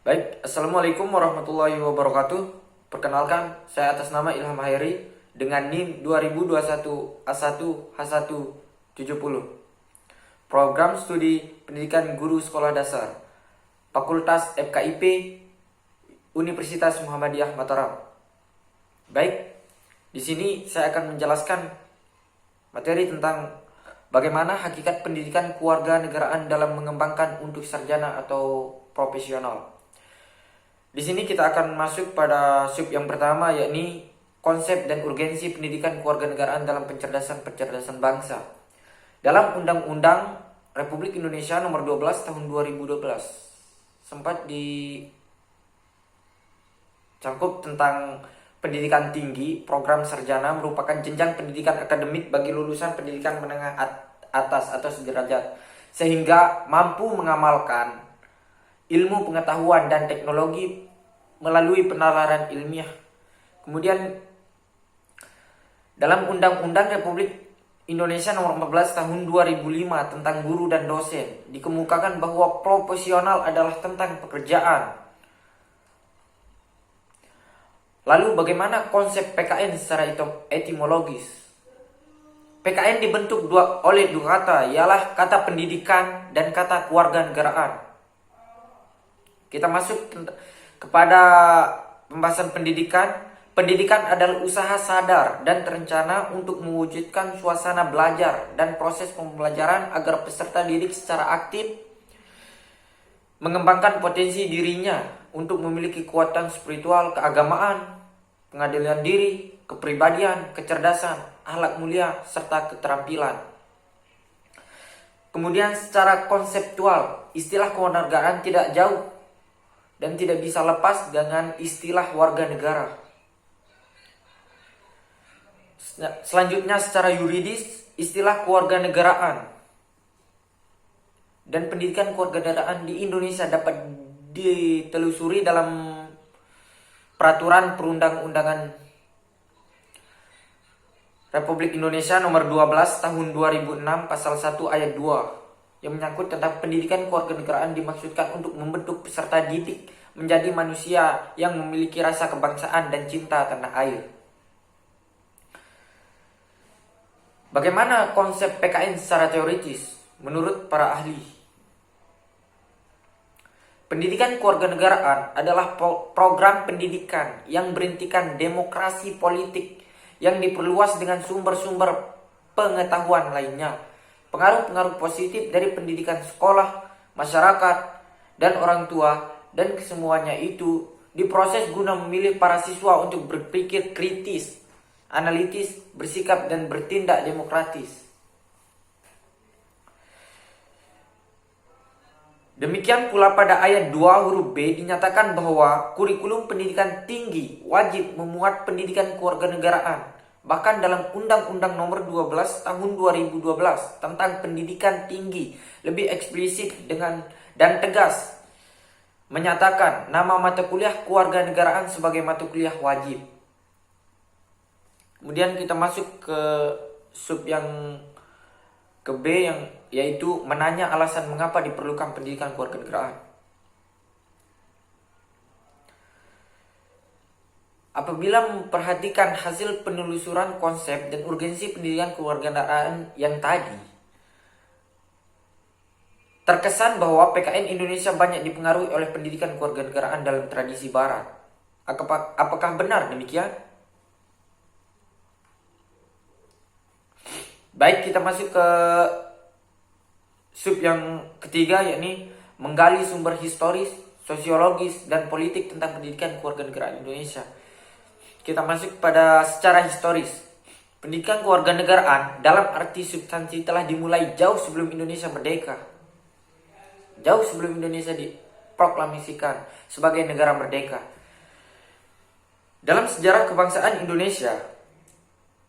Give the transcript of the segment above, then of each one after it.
Baik, Assalamualaikum warahmatullahi wabarakatuh. Perkenalkan, saya atas nama Ilham Hairi dengan NIM 2021 A1H170. Program Studi Pendidikan Guru Sekolah Dasar, Fakultas FKIP, Universitas Muhammadiyah Mataram. Baik, di sini saya akan menjelaskan materi tentang bagaimana hakikat pendidikan keluarga negaraan dalam mengembangkan untuk sarjana atau profesional. Di sini kita akan masuk pada sub yang pertama, yakni konsep dan urgensi pendidikan kewarganegaraan dalam pencerdasan bangsa. Dalam Undang-Undang Republik Indonesia Nomor 12 Tahun 2012 sempat dicangkup tentang pendidikan tinggi. Program sarjana merupakan jenjang pendidikan akademik bagi lulusan pendidikan menengah atas atau sederajat, sehingga mampu mengamalkan ilmu pengetahuan dan teknologi melalui penalaran ilmiah. Kemudian dalam Undang-Undang Republik Indonesia Nomor 14 Tahun 2005 tentang guru dan dosen dikemukakan bahwa profesional adalah tentang pekerjaan. Lalu bagaimana konsep PKN secara etimologis? PKN dibentuk oleh dua kata, ialah kata pendidikan dan kata kewarganegaraan. Kita masuk kepada pembahasan pendidikan. Pendidikan adalah usaha sadar dan terencana untuk mewujudkan suasana belajar dan proses pembelajaran agar peserta didik secara aktif mengembangkan potensi dirinya untuk memiliki kekuatan spiritual, keagamaan, pengadilan diri, kepribadian, kecerdasan, akhlak mulia, serta keterampilan. Kemudian secara konseptual, istilah kewarganegaraan tidak jauh dan tidak bisa lepas dengan istilah warga negara. Selanjutnya secara yuridis, istilah kewarganegaraan dan pendidikan kewarganegaraan di Indonesia dapat ditelusuri dalam Peraturan Perundang-undangan Republik Indonesia Nomor 12 Tahun 2006 Pasal 1 Ayat 2 yang menyangkut tentang pendidikan kewarganegaraan dimaksudkan untuk membentuk peserta didik menjadi manusia yang memiliki rasa kebangsaan dan cinta tanah air. Bagaimana konsep PKN secara teoritis menurut para ahli? Pendidikan kewarganegaraan adalah program pendidikan yang berintikan demokrasi politik yang diperluas dengan sumber-sumber pengetahuan lainnya. Pengaruh-pengaruh positif dari pendidikan sekolah, masyarakat, dan orang tua, dan kesemuanya itu diproses guna memilih para siswa untuk berpikir kritis, analitis, bersikap, dan bertindak demokratis. Demikian pula pada ayat 2 huruf B dinyatakan bahwa kurikulum pendidikan tinggi wajib memuat pendidikan kewarganegaraan. Bahkan dalam Undang-Undang Nomor 12 Tahun 2012 tentang pendidikan tinggi lebih eksplisit dan tegas menyatakan nama mata kuliah kewarganegaraan sebagai mata kuliah wajib. Kemudian kita masuk ke sub yang ke B, yang yaitu menanya alasan mengapa diperlukan pendidikan kewarganegaraan. Apabila memperhatikan hasil penelusuran konsep dan urgensi pendidikan kewarganegaraan yang tadi, terkesan bahwa PKN Indonesia banyak dipengaruhi oleh pendidikan kewarganegaraan dalam tradisi Barat. Apakah benar demikian? Baik, kita masuk ke sub yang ketiga, yakni menggali sumber historis, sosiologis, dan politik tentang pendidikan kewarganegaraan Indonesia. Kita masuk pada secara historis. Pendidikan kewarganegaraan dalam arti substansi telah dimulai jauh sebelum Indonesia merdeka. Jauh sebelum Indonesia diproklamasikan sebagai negara merdeka. Dalam sejarah kebangsaan Indonesia,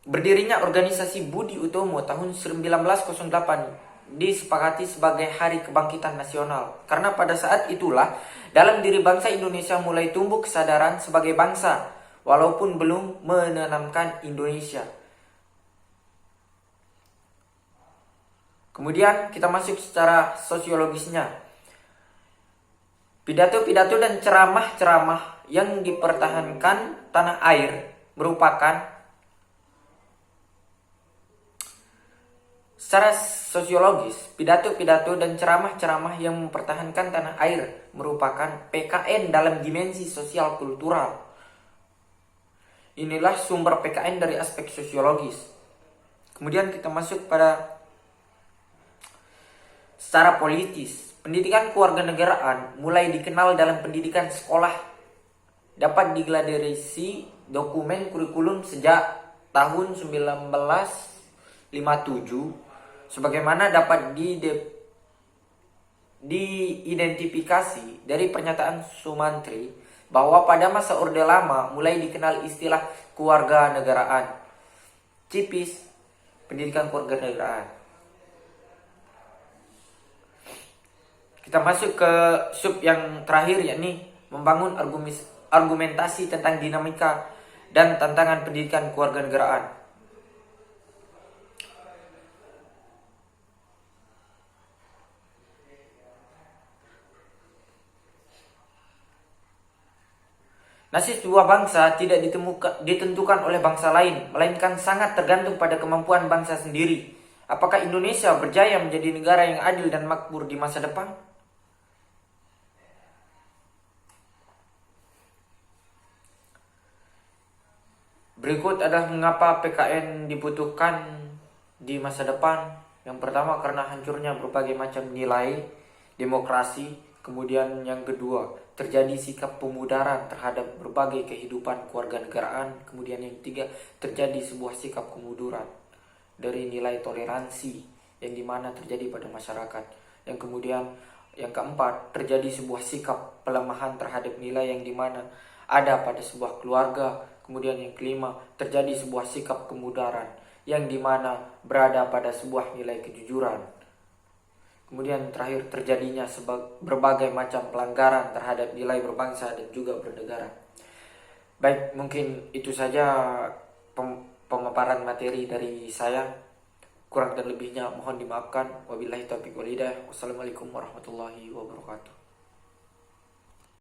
berdirinya organisasi Budi Utomo tahun 1908 disepakati sebagai Hari Kebangkitan Nasional. Karena pada saat itulah dalam diri bangsa Indonesia mulai tumbuh kesadaran sebagai bangsa, walaupun belum menanamkan Indonesia. Kemudian kita masuk secara sosiologisnya. Pidato-pidato dan ceramah-ceramah yang dipertahankan tanah air merupakan secara sosiologis, pidato-pidato dan ceramah-ceramah yang mempertahankan tanah air merupakan PKN dalam dimensi sosial kultural. Inilah sumber PKN dari aspek sosiologis. Kemudian kita masuk pada secara politis. Pendidikan kewarganegaraan mulai dikenal dalam pendidikan sekolah, dapat digladarisi dokumen kurikulum sejak tahun 1957, sebagaimana dapat diidentifikasi dari pernyataan Sumantri bahwa pada masa Orde Lama mulai dikenal istilah kewarganegaraan. CIPIS, pendidikan kewarganegaraan. Kita masuk ke sub yang terakhir, yakni membangun argumentasi tentang dinamika dan tantangan pendidikan kewarganegaraan. Nasib sebuah bangsa tidak ditentukan oleh bangsa lain, melainkan sangat tergantung pada kemampuan bangsa sendiri. Apakah Indonesia berjaya menjadi negara yang adil dan makmur di masa depan? Berikut adalah mengapa PKN dibutuhkan di masa depan. Yang pertama, karena hancurnya berbagai macam nilai demokrasi. Kemudian yang kedua, terjadi sikap pemudaran terhadap berbagai kehidupan kewarganegaraan. Kemudian yang ketiga, terjadi sebuah sikap kemunduran dari nilai toleransi yang dimana terjadi pada masyarakat. Yang kemudian yang keempat, terjadi sebuah sikap pelemahan terhadap nilai yang dimana ada pada sebuah keluarga. Kemudian yang kelima, terjadi sebuah sikap kemudaran yang dimana berada pada sebuah nilai kejujuran. Kemudian terakhir, terjadinya berbagai macam pelanggaran terhadap nilai berbangsa dan juga bernegara. Baik, mungkin itu saja pemaparan materi dari saya. Kurang dan lebihnya mohon dimaafkan. Wabillahi taufiq wal hidayah. Wassalamualaikum warahmatullahi wabarakatuh.